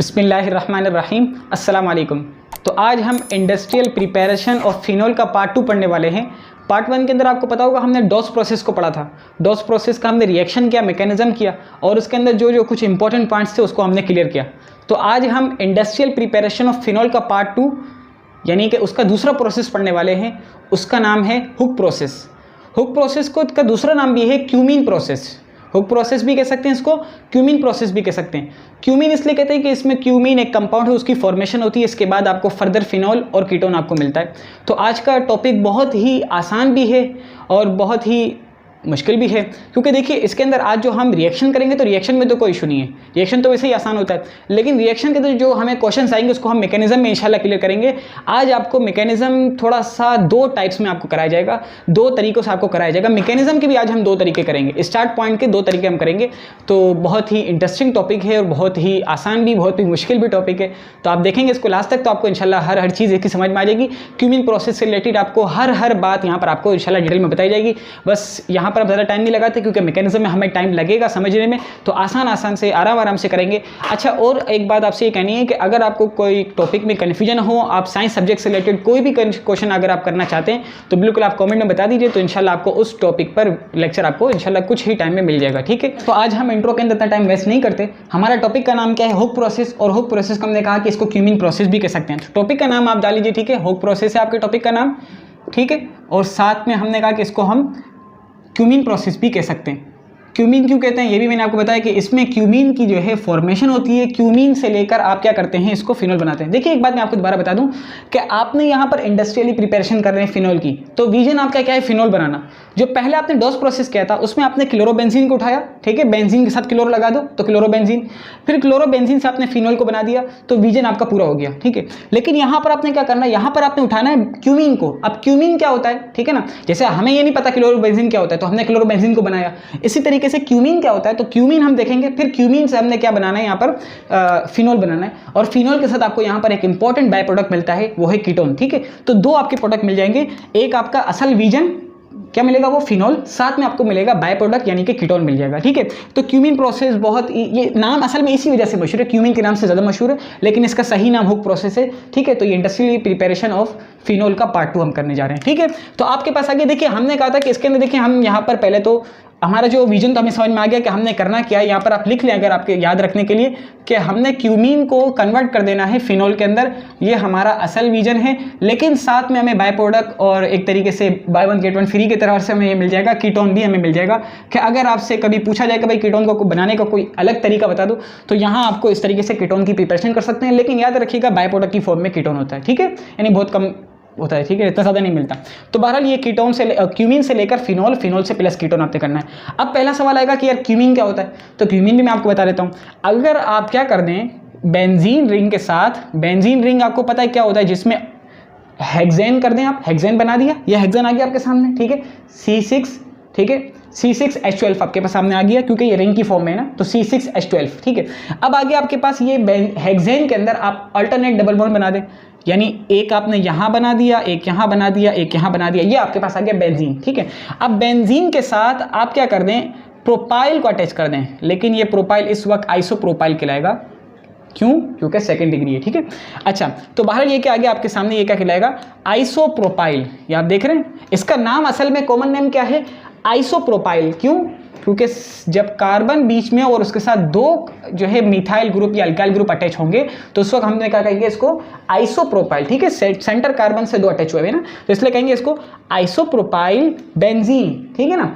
बिस्मिल्लाहिर्रहमानिर्रहीम अस्सलाम वालेकुम। तो आज हम इंडस्ट्रियल प्रिपरेशन ऑफ फिनोल का पार्ट 2 पढ़ने वाले हैं। पार्ट 1 के अंदर आपको पता होगा हमने डॉस प्रोसेस को पढ़ा था। डॉस प्रोसेस का हमने रिएक्शन किया, मैकेनिज्म किया और उसके अंदर जो कुछ इंपॉर्टेंट पॉइंट्स थे उसको हमने क्लियर किया। तो आज हम इंडस्ट्रियल प्रिपरेशन ऑफ फिनोल का पार्ट 2 यानी कि उसका दूसरा प्रोसेस पढ़ने वाले हैं। उसका नाम है हुक प्रोसेस। हुक प्रोसेस को का दूसरा नाम भी है क्यूमीन प्रोसेस। हुक प्रोसेस भी कह सकते हैं इसको, क्यूमीन प्रोसेस भी कह सकते हैं। क्यूमीन इसलिए कहते हैं कि इसमें क्यूमीन एक कंपाउंड है, उसकी फॉर्मेशन होती है, इसके बाद आपको फर्दर फिनॉल और कीटोन आपको मिलता है। तो आज का टॉपिक बहुत ही आसान भी है और बहुत ही मुश्किल भी है, क्योंकि देखिए इसके अंदर आज जो हम रिएक्शन करेंगे तो रिएक्शन में तो कोई इशू नहीं है, रिएक्शन तो वैसे ही आसान होता है, लेकिन रिएक्शन के अंदर जो हमें क्वेश्चंस आएंगे उसको हम मैकेनिज्म में इंशाल्लाह क्लियर करेंगे। आज आपको मैकेनिज्म थोड़ा सा दो टाइप्स में आपको कराया जाएगा, दो तरीकों से आपको कराया जाएगा। मैकेनिज्म के भी आज हम दो तरीके करेंगे, स्टार्ट पॉइंट के दो तरीके हम करेंगे। तो बहुत ही इंटरेस्टिंग टॉपिक है और बहुत ही आसान भी, बहुत ही मुश्किल भी टॉपिक है। तो आप देखेंगे इसको लास्ट तक तो आपको इंशाल्लाह हर चीज़ एक ही समझ में आ जाएगी। क्यूमीन प्रोसेस से रिलेटेड आपको हर बात यहाँ पर आपको इंशाल्लाह डिटेल में बताई जाएगी। बस यहाँ पर आप ज़्यादा टाइम नहीं लगाते क्योंकि मैकेनिज्म में हमें टाइम लगेगा समझने में, तो आसान से आराम से करेंगे। अच्छा, और एक बात आपसे ये कहनी है कि अगर आपको कोई टॉपिक में कन्फ्यूजन हो, आप साइंस सब्जेक्ट से रिलेटेड कोई भी क्वेश्चन अगर आप करना चाहते हैं तो बिल्कुल आप कमेंट में बता दीजिए, तो इंशाल्लाह आपको उस टॉपिक पर लेक्चर आपको इंशाल्लाह कुछ ही टाइम में मिल जाएगा। ठीक है, तो आज हम इंट्रो के अंदर इतना टाइम वेस्ट नहीं करते। हमारा टॉपिक का नाम क्या है? Hook process. और हुक प्रोसेस को हमने कहा कि इसको क्यूमीन प्रोसेस भी कह सकते हैं। तो टॉपिक का नाम आप डाल लीजिए, ठीक है, हुक प्रोसेस है आपके टॉपिक का नाम, ठीक है। और साथ में हमने कहा कि इसको हम क्यूमीन प्रोसेस भी कह सकते हैं। क्यूमीन क्यों कहते हैं ये भी मैंने आपको बताया कि इसमें क्यूमीन की जो है फॉर्मेशन होती है, क्यूमीन से लेकर आप क्या करते हैं, इसको फिनॉल बनाते हैं। देखिए एक बात मैं आपको दोबारा बता दूं कि आपने यहाँ पर इंडस्ट्रियली प्रिपरेशन कर रहे हैं फिनॉल की, तो विजन आपका क्या है? फिनॉल बनाना। जो पहले आपने डॉस प्रोसेस किया था उसमें आपने क्लोरोबेंजीन को उठाया, ठीक है, बेंजीन के साथ क्लोरो लगा दो तो क्लोरोबेंजीन, फिर क्लोरोबेंजीन से आपने फिनॉल को बना दिया, तो विजन आपका पूरा हो गया, ठीक है। लेकिन यहाँ पर आपने क्या करना है, यहाँ पर आपने उठाना है क्यूमीन को। अब क्यूमीन क्या होता है, ठीक है ना, जैसे हमें ये नहीं पता क्लोरोबेंजीन क्या होता है तो हमने क्लोरोबेंजीन को बनाया, इसी तरीके से क्यूमीन क्या होता है, तो क्यूमीन हम देखेंगे, फिर क्यूमीन से हमने क्या बनाना है, यहाँ पर फिनॉल बनाना है। और फिनॉल के साथ आपको यहाँ पर एक इंपॉर्टेंट बाय प्रोडक्ट मिलता है, वो है कीटोन, ठीक है। तो दो आपके प्रोडक्ट मिल जाएंगे, एक आपका असल विजन क्या मिलेगा, वो फिनॉल, साथ में आपको मिलेगा बाय प्रोडक्ट यानी कि कीटोन मिल जाएगा, ठीक है। तो क्यूमीन प्रोसेस बहुत, ये नाम असल में इसी वजह से मशहूर है, क्यूमीन के नाम से ज़्यादा मशहूर है, लेकिन इसका सही नाम हुक प्रोसेस है, ठीक है। तो ये इंडस्ट्रियल प्रिपरेशन ऑफ फिनॉल का पार्ट 2 हम करने जा रहे हैं, ठीक है। तो आपके पास आगे देखिए, हमने कहा था कि इसके अंदर देखिए हम यहाँ पर पहले तो हमारा जो विजन तो हमें समझ में आ गया कि हमने करना क्या है। यहाँ पर आप लिख लें अगर आपके याद रखने के लिए कि हमने क्यूमीन को कन्वर्ट कर देना है फिनॉल के अंदर, ये हमारा असल विजन है। लेकिन साथ में हमें बाय प्रोडक्ट और एक तरीके से by one get one free की तरह से हमें ये मिल जाएगा, कीटोन भी हमें मिल जाएगा। कि अगर आपसे कभी पूछा जाए कि भाई कीटोन को बनाने का कोई अलग तरीका बता दो, तो यहाँ आपको इस तरीके से कीटोन की प्रिपरेशन कर सकते हैं, लेकिन याद रखिएगा बाय प्रोडक्ट की फॉर्म में कीटोन होता है, ठीक है, यानी बहुत कम होता है, ठीक है, इतना ज़्यादा नहीं मिलता। तो बहरहाल ये कीटोन से क्यूमीन से लेकर फिनॉल, फिनॉल से प्लस कीटोन आपने करना है। अब पहला सवाल आएगा कि यार क्यूमीन क्या होता है, तो क्यूमीन भी मैं आपको बता देता हूँ। अगर आप क्या कर दें, बेंजीन रिंग के साथ, बेंजीन रिंग आपको पता है क्या होता है, जिसमें हेक्सेन कर दें आप, हेक्सेन बना दिया, यह हेक्सेन आ गया आपके सामने, ठीक है, C6, ठीक है, C6H12 आपके पास सामने आ गया क्योंकि ये रिंग की फॉर्म में है ना, तो C6H12, ठीक है। अब आगे आपके पास ये हेक्सेन के अंदर आप अल्टरनेट डबल बॉन्ड बना दें, यानी एक आपने यहाँ बना दिया, एक यहाँ बना दिया, एक यहाँ बना दिया, ये आपके पास आ गया बेंजीन, ठीक है। अब बेंजीन के साथ आप क्या कर दें, प्रोपाइल को अटैच कर दें, लेकिन ये प्रोपाइल इस वक्त आइसोप्रोपाइल कहलाएगा, क्यों? क्योंकि सेकंड डिग्री है, ठीक है। अच्छा, तो बाहर ये क्या आ गया आपके सामने, ये क्या कहलाएगा, आइसोप्रोपाइल। ये आप देख रहे हैं, इसका नाम असल में कॉमन नेम क्या है, आइसोप्रोपाइल। क्यों? क्योंकि जब कार्बन बीच में और उसके साथ दो जो है मिथाइल ग्रुप या अल्काइल ग्रुप अटैच होंगे तो उस वक्त हमने क्या कहेंगे, इसको आइसोप्रोपाइल, ठीक है। सेंटर कार्बन से दो अटैच हुए हैं ना, तो इसलिए कहेंगे इसको आइसोप्रोपाइल बेंजीन, ठीक है ना।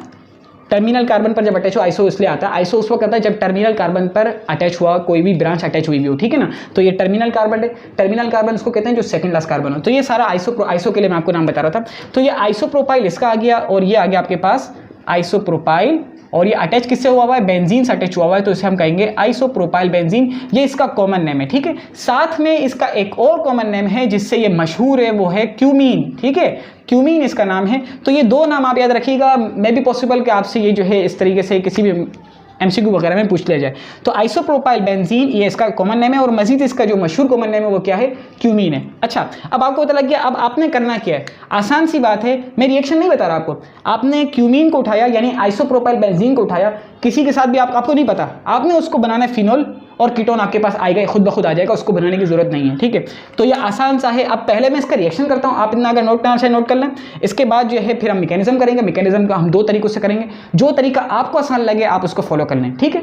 टर्मिनल कार्बन पर जब अटैच हो, आइसो इसलिए आता है, आइसो उस वक्त आता है जब टर्मिनल कार्बन पर अटैच हुआ कोई भी ब्रांच अटैच हुई भी हो, ठीक है ना। तो ये टर्मिनल कार्बन है, टर्मिनल कार्बन उसको कहते हैं जो सेकंड क्लास कार्बन हो। तो ये सारा आइसो के लिए मैं आपको नाम बता रहा था। तो ये आइसोप्रोपाइल इसका आ गया, और ये आ गया आपके पास आइसोप्रोपाइल, और ये अटैच किससे हुआ हुआ है, बेंजीन से अटैच हुआ हुआ है, तो इसे हम कहेंगे आइसोप्रोपाइल बेंजीन। ये इसका कॉमन नेम है, ठीक है। साथ में इसका एक और कॉमन नेम है जिससे ये मशहूर है, वो है क्यूमीन, ठीक है, क्यूमीन इसका नाम है। तो ये दो नाम आप याद रखिएगा, मे बी पॉसिबल कि आपसे ये जो है इस तरीके से किसी भी MCQ वगैरह में पूछ लिया जाए। तो आइसोप्रोपाइल बेंजीन ये इसका कॉमन नेम है, और मजीद इसका जो मशहूर कॉमन नेम है वो क्या है, क्यूमीन है। अच्छा, अब आपको पता लग गया, अब आपने करना क्या है, आसान सी बात है, मैं रिएक्शन नहीं बता रहा आपको। आपने क्यूमीन को उठाया यानी आइसोप्रोपाइल बेंजीन को उठाया, किसी के साथ भी आपको नहीं पता, आपने उसको बनाना है फिनॉल, और कीटोन आपके पास आएगा, खुद ब खुद आ जाएगा, उसको बनाने की जरूरत नहीं है। ठीक है, तो ये आसान सा है। अब पहले मैं इसका रिएक्शन करता हूँ, आप इतना अगर नोट करना चाहिए नोट कर लें। इसके बाद जो है फिर हम मैकेनिज्म करेंगे। मैकेनिज्म का हम दो तरीकों से करेंगे, जो तरीका आपको आसान लगे आप उसको फॉलो कर लें। ठीक है,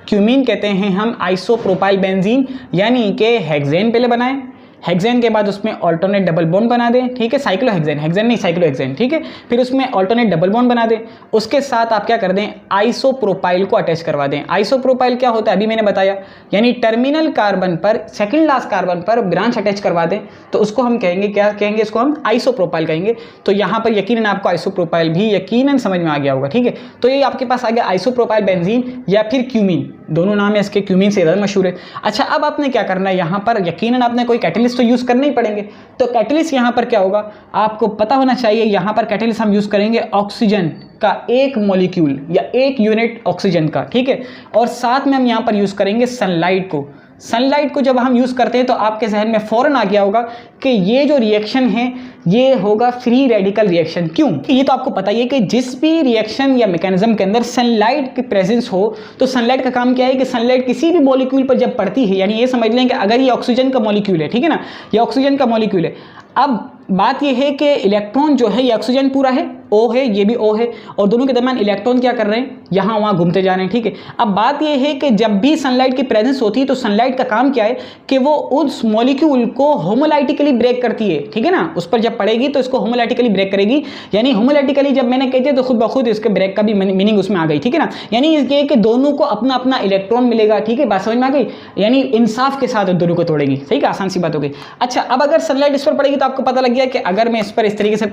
क्यूमीन कहते हैं हम आइसोप्रोपाइल बेंजीन, यानी कि हेक्सेन पहले बनाएं, हेक्सेन के बाद उसमें ऑल्टरनेट डबल बॉन्ड बना दें। ठीक है, साइक्लोहेक्सेन, हेक्सेन नहीं साइक्लोहेक्सेन। ठीक है, फिर उसमें ऑल्टरनेट डबल बॉन्ड बना दें। उसके साथ आप क्या कर दें, आइसोप्रोपाइल को अटैच करवा दें। आइसोप्रोपाइल क्या होता है अभी मैंने बताया, यानी टर्मिनल कार्बन पर, सेकंड लास्ट कार्बन पर ब्रांच अटैच करवा दें, तो उसको हम कहेंगे, क्या कहेंगे, इसको हम आइसोप्रोपाइल कहेंगे। तो यहाँ पर यकीनन आपको आइसोप्रोपाइल भी यकीनन समझ में आ गया होगा। ठीक है, तो ये आपके पास आ गया आइसोप्रोपाइल बेंजीन या फिर क्यूमीन, दोनों नाम है इसके, क्यूमीन से ज़्यादा मशहूर है। अच्छा, अब आपने क्या करना है, यहाँ पर यकीनन आपने कोई कैटलिस्ट तो यूज़ करने ही पड़ेंगे। तो कैटलिस्ट यहाँ पर क्या होगा आपको पता होना चाहिए। यहाँ पर कैटलिस्ट हम यूज़ करेंगे ऑक्सीजन का एक मॉलिक्यूल या एक यूनिट ऑक्सीजन का। ठीक है, और साथ में हम यहाँ पर यूज़ करेंगे सनलाइट को। सनलाइट को जब हम यूज़ करते हैं तो आपके जहन में फ़ौरन आ गया होगा कि ये जो रिएक्शन है ये होगा फ्री रेडिकल रिएक्शन। क्यों? ये तो आपको पता ही है कि जिस भी रिएक्शन या मैकेनिज्म के अंदर सनलाइट की प्रेजेंस हो, तो सनलाइट का काम क्या है कि सनलाइट किसी भी मॉलिक्यूल पर जब पड़ती है, यानी ये समझ लें कि अगर ये ऑक्सीजन का मॉलिक्यूल है, ठीक है ना, ये ऑक्सीजन का मॉलिक्यूल है। अब बात यह है कि इलेक्ट्रॉन जो है ये ऑक्सीजन पूरा है, O है, ये भी O है, और दोनों के दरमियान इलेक्ट्रॉन क्या कर रहे हैं, यहाँ वहाँ घूमते जा रहे हैं। ठीक है, अब बात यह है कि जब भी सनलाइट की प्रेजेंस होती है तो सनलाइट का काम क्या है कि वो उस मॉलिक्यूल को होमोलाइटिकली ब्रेक करती है। ठीक है ना, उस पर जब पड़ेगी तो इसको होमोलाइटिकली ब्रेक करेगी, यानी होमोलाइटिकली जब मैंने कहते तो खुद ब खुद इसके ब्रेक का भी मीनिंग उसमें आ गई। ठीक है ना, यानी ये कि दोनों को अपना अपना इलेक्ट्रॉन मिलेगा। ठीक है, बात समझ में आ गई, यानी इंसाफ के साथ दोनों को तोड़ेगी। सही, आसान सी बात हो गई। अच्छा, अब अगर सनलाइट इस पर पड़ेगी तो आपको पता लग गया कि अगर मैं इस पर इस तरीके से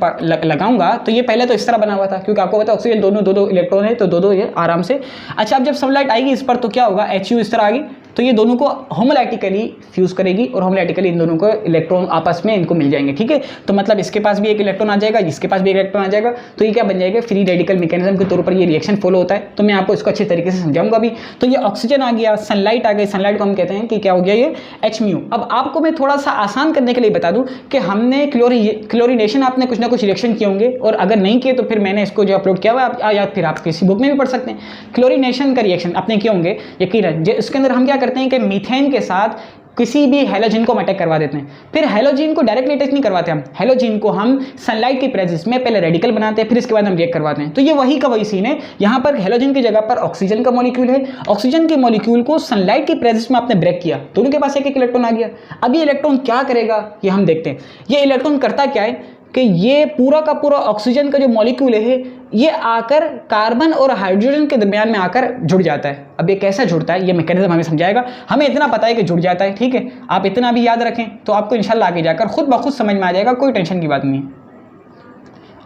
लगाऊंगा तो ये पहले तो इस तरह बना हुआ था, क्योंकि आपको पता है ऑक्सीजन दोनों दो इलेक्ट्रॉन है, तो दो ये आराम से। अच्छा, अब जब सनलाइट आएगी इस पर तो क्या होगा, HU इस तरह आ गई, तो ये दोनों को होमोलाइटिकली फ्यूज करेगी और होमोलाइटिकली इन दोनों को इलेक्ट्रॉन आपस में इनको मिल जाएंगे। ठीक है, तो मतलब इसके पास भी एक इलेक्ट्रॉन आ जाएगा, इसके पास भी एक इलेक्ट्रॉन आ जाएगा, तो ये क्या बन जाएगा, फ्री रेडिकल मैकेनिज्म के तौर पर ये रिएक्शन फॉलो होता है। तो मैं आपको इसको अच्छे तरीके से समझाऊंगा अभी। तो ये ऑक्सीजन आ गया, सनलाइट आ गई, सनलाइट को हम कहते हैं कि क्या हो गया, ये HMU। अब आपको मैं थोड़ा सा आसान करने के लिए बता दूं कि हमने क्लोरीनेशन, आपने कुछ ना कुछ रिएक्शन किए होंगे, और अगर नहीं किए तो फिर मैंने इसको जो अपलोड किया हुआ या फिर आप किसी बुक में भी पढ़ सकते हैं। क्लोरीनेशन का रिएक्शन आपने किए होंगे यकीनन। इसके अंदर हम क्या करते हैं कि मीथेन के साथ किसी भी हेलोजन को हम अटैक करवा देते हैं। फिर हेलोजन को डायरेक्टली अटैक नहीं करवाते हम, हेलोजन को हम सनलाइट की प्रेजेंस में पहले रेडिकल बनाते हैं, फिर इसके बाद हम रिएक्ट करवाते हैं। तो ये वही का वही सीन है। यहाँ पर हेलोजन की जगह पर ऑक्सीजन का मॉलिक्यूल है, ऑक्सीजन के मॉलिक्यूल को सनलाइट की प्रेजेंस में आपने ब्रेक किया, दोनों के पास एक एक इलेक्ट्रॉन आ गया। अब ये इलेक्ट्रॉन क्या करेगा ये हम देखते हैं। ये इलेक्ट्रॉन करता क्या है कि ये पूरा का पूरा ऑक्सीजन का जो मॉलिक्यूल है ये आकर कार्बन और हाइड्रोजन के दरमियान में आकर जुड़ जाता है। अब ये कैसा जुड़ता है ये मैकेनिज्म हमें समझाएगा। हमें इतना पता है कि जुड़ जाता है, ठीक है, आप इतना भी याद रखें तो आपको इंशाल्लाह आगे जाकर खुद ब खुद समझ में आ जाएगा, कोई टेंशन की बात नहीं है।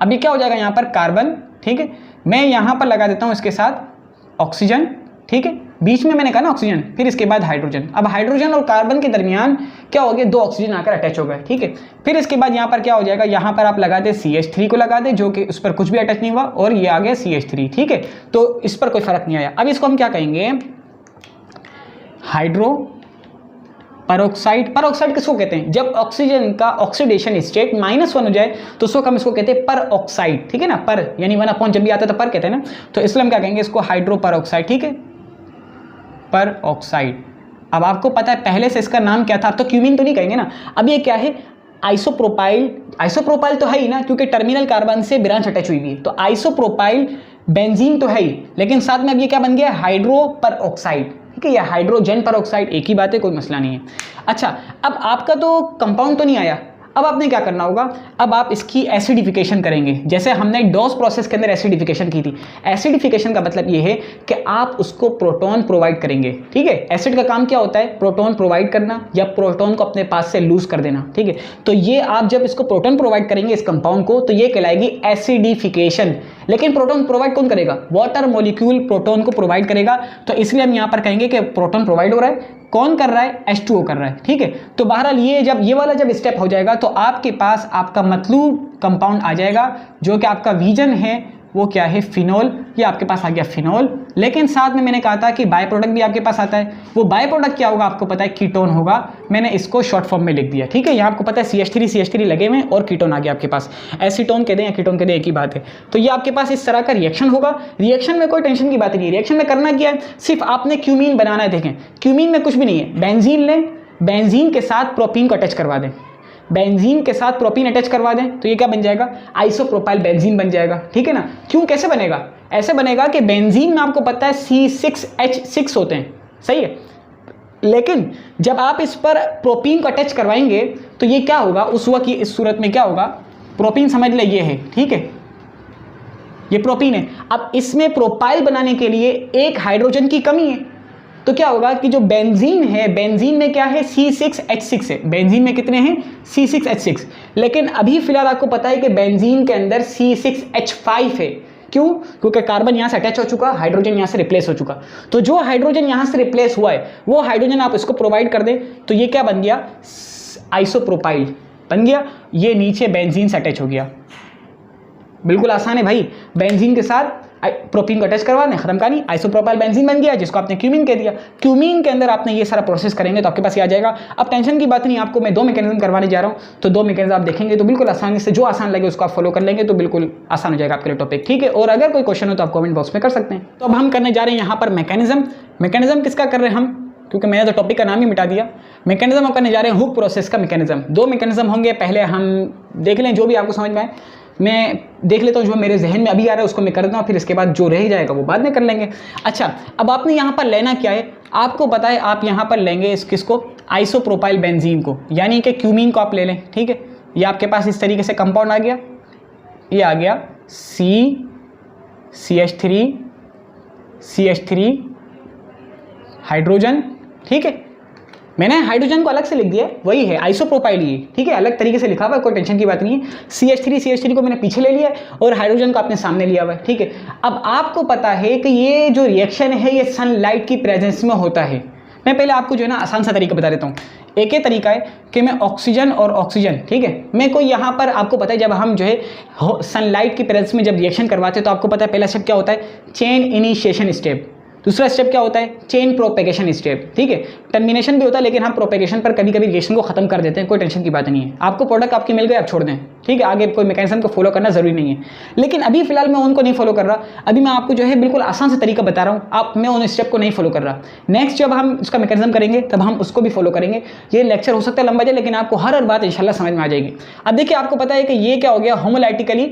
अब ये क्या हो जाएगा, यहाँ पर कार्बन, ठीक है, मैं यहाँ पर लगा देता हूँ इसके साथ ऑक्सीजन, ठीक है, बीच में मैंने कहा ना ऑक्सीजन, फिर इसके बाद हाइड्रोजन। अब हाइड्रोजन और कार्बन के दरमियान क्या हो गया, दो ऑक्सीजन आकर अटैच हो गए, ठीक है। फिर इसके बाद यहाँ पर क्या हो जाएगा, यहाँ पर आप लगा दे CH3 को लगा दे, जो कि उस पर कुछ भी अटैच नहीं हुआ, और ये आ गया CH3, ठीक है, तो इस पर कोई फर्क नहीं आया। अब इसको हम क्या कहेंगे, हाइड्रो पेरोक्साइड। पेरोक्साइड किसको कहते हैं, जब ऑक्सीजन का ऑक्सीडेशन स्टेट -1 हो जाए तो उसको हम इसको कहते हैं पेरोक्साइड, ठीक है ना, पर यानी 1 जब भी आता है तो पर कहते हैं ना, तो इसलिए हम क्या कहेंगे इसको, हाइड्रो पेरोक्साइड, ठीक है, पेरोक्साइड। अब आपको पता है पहले से इसका नाम क्या था, अब तो क्यूमीन तो नहीं कहेंगे ना, अब ये क्या है, आइसोप्रोपाइल। आइसोप्रोपाइल तो है ही ना, क्योंकि टर्मिनल कार्बन से ब्रांच अटैच हुई है, तो आइसोप्रोपाइल बेंजीन तो है ही, लेकिन साथ में अब ये क्या बन गया, हाइड्रो पेरोक्साइड, ठीक है, या हाइड्रोजन पेरोक्साइड, एक ही बात है, कोई मसला नहीं है। अच्छा, अब आपका तो कंपाउंड तो नहीं आया, अब आपने क्या करना होगा, अब आप इसकी एसिडिफिकेशन करेंगे, जैसे हमने डॉस प्रोसेस के अंदर एसिडिफिकेशन की थी। एसिडिफिकेशन का मतलब ये है कि आप उसको प्रोटॉन प्रोवाइड करेंगे, ठीक है। एसिड का काम क्या होता है, प्रोटॉन प्रोवाइड करना या प्रोटॉन को अपने पास से लूज कर देना, ठीक है। तो ये आप जब इसको प्रोटॉन प्रोवाइड करेंगे इस कंपाउंड को, तो ये कहलाएगी एसिडिफिकेशन। लेकिन प्रोटॉन प्रोवाइड कौन करेगा, वाटर मॉलिक्यूल प्रोटॉन को प्रोवाइड करेगा, तो इसलिए हम यहाँ पर कहेंगे कि प्रोटॉन प्रोवाइड हो रहा है, कौन कर रहा है, H2O कर रहा है, ठीक है। तो बहरहाल ये जब ये वाला जब स्टेप हो जाएगा तो आपके पास आपका मतलूब कंपाउंड आ जाएगा, जो कि आपका विजन है वो क्या है, फिनोल। ये आपके पास आ गया फिनोल, लेकिन साथ में मैंने कहा था कि बाय प्रोडक्ट भी आपके पास आता है। वो बाय प्रोडक्ट क्या होगा आपको पता है, कीटोन होगा। मैंने इसको शॉर्ट फॉर्म में लिख दिया, ठीक है। यहाँ आपको पता है CH3 लगे हुए और कीटोन आ गया आपके पास। एसीटोन कह दें या कीटोन कह दें, एक ही बात है। तो ये आपके पास इस तरह का रिएक्शन होगा। रिएक्शन में कोई टेंशन की बात नहीं है। रिएक्शन में करना क्या है, सिर्फ आपने क्यूमीन बनाना है। देखें क्यूमीन में कुछ भी नहीं है, बेंजीन लें, बेंजीन के साथ प्रोपीन को अटैच करवा दें, बेंजीन के साथ प्रोपीन अटैच करवा दें, तो ये क्या बन जाएगा, आइसोप्रोपाइल बेंजीन बन जाएगा, ठीक है ना। क्यों, कैसे बनेगा, ऐसे बनेगा कि बेंजीन में आपको पता है C6H6 होते हैं, सही है। लेकिन जब आप इस पर प्रोपीन को अटैच करवाएंगे तो ये क्या होगा, उस वक्त ये इस सूरत में क्या होगा, प्रोपीन समझ ले ये है, ठीक है, ये प्रोपीन है। अब इसमें प्रोपाइल बनाने के लिए एक हाइड्रोजन की कमी है, तो क्या होगा कि जो बेंजीन है, बेंजीन में क्या है, C6H6 है। बेंजीन में कितने हैं, C6H6। लेकिन अभी फिलहाल आपको पता है कि बेंजीन के अंदर C6H5 है। क्यों, क्योंकि कार्बन यहां से अटैच हो चुका, हाइड्रोजन यहां से रिप्लेस हो चुका। तो जो हाइड्रोजन यहां से रिप्लेस हुआ है वो हाइड्रोजन आप इसको प्रोवाइड कर दें, तो ये क्या बन गया, आइसोप्रोपाइल बन गया। ये नीचे बेंजीन से अटैच हो गया। बिल्कुल आसान है भाई, बेंजीन के साथ प्रोपीन को अटैच करवा दें, खत्म कहानी, आइसोप्रोपाइल बेंजीन बन गया, जिसको आपने क्यूमीन कह दिया। क्यूमीन के अंदर आपने ये सारा प्रोसेस करेंगे तो आपके पास ये आ जाएगा। अब टेंशन की बात नहीं, आपको मैं 2 मैकेनिज्म करवाने जा रहा हूँ, तो 2 मैकेनिज्म आप देखेंगे तो बिल्कुल आसानी से, जो आसान लगे उसको आप फॉलो कर लेंगे तो बिल्कुल आसान हो जाएगा आपके लिए टॉपिक, ठीक है। और अगर कोई क्वेश्चन हो तो आप कमेंट बॉक्स में कर सकते हैं। तो अब हम करने जा रहे हैं यहाँ पर मैकेनिज्म। मैकेनिज्म किसका कर रहे हैं हम, क्योंकि मैंने तो टॉपिक का नाम ही मिटा दिया। मैकेनिज्म हम करने जा रहे हैं हुक प्रोसेस का मैकेनिज्म। 2 मैकेनिज्म होंगे, पहले हम देख लें जो भी आपको समझ में आए। मैं देख लेता हूँ जो मेरे जहन में अभी आ रहा है उसको मैं कर देता हूँ, फिर इसके बाद जो रह जाएगा वो बाद में कर लेंगे। अच्छा, अब आपने यहाँ पर लेना क्या है, आपको पता है आप यहाँ पर लेंगे किसको, आइसोप्रोपाइल बेंजीन को, यानी कि क्यूमीन को आप ले लें, ठीक है। ये आपके पास इस तरीके से कंपाउंड आ गया, ये आ गया CH3 हाइड्रोजन, ठीक है। मैंने हाइड्रोजन को अलग से लिख दिया, वही है आइसोप्रोपाइल ही, ठीक है, अलग तरीके से लिखा हुआ है, कोई टेंशन की बात नहीं है। CH3 को मैंने पीछे ले लिया और हाइड्रोजन को आपने सामने लिया हुआ है, ठीक है। अब आपको पता है कि ये जो रिएक्शन है ये सनलाइट की प्रेजेंस में होता है। मैं पहले आपको जो है ना आसान सा तरीका बता देता हूँ। एक ही तरीका है कि मैं ऑक्सीजन और ऑक्सीजन, ठीक है, मैं कोई यहाँ पर आपको पता है जब हम जो है सनलाइट की प्रेजेंस में जब रिएक्शन करवाते हैं तो आपको पता है पहला स्टेप क्या होता है, चेन इनिशिएशन स्टेप। दूसरा स्टेप क्या होता है, चेन प्रोपेगेशन स्टेप, ठीक है। टर्मिनेशन भी होता है लेकिन हम प्रोपेगेशन पर कभी कभी रिएक्शन को खत्म कर देते हैं, कोई टेंशन की बात नहीं है। आपको प्रोडक्ट आपके मिल गए, आप छोड़ दें, ठीक है, आगे कोई मैकेनिज्म को फॉलो करना जरूरी नहीं है। लेकिन अभी फिलहाल मैं उनको नहीं फॉलो कर रहा, अभी मैं आपको जो है बिल्कुल आसान से तरीका बता रहा हूँ, मैं उन स्टेप को नहीं फॉलो कर रहा। नेक्स्ट जब हम उसका मैकेनिज्म करेंगे तब हम उसको भी फॉलो करेंगे। ये लेक्चर हो सकता है लंबा जाए लेकिन आपको हर बात इंशाल्लाह समझ में आ जाएगी। अब देखिए आपको पता है कि ये क्या हो गया, होमोलाइटिकली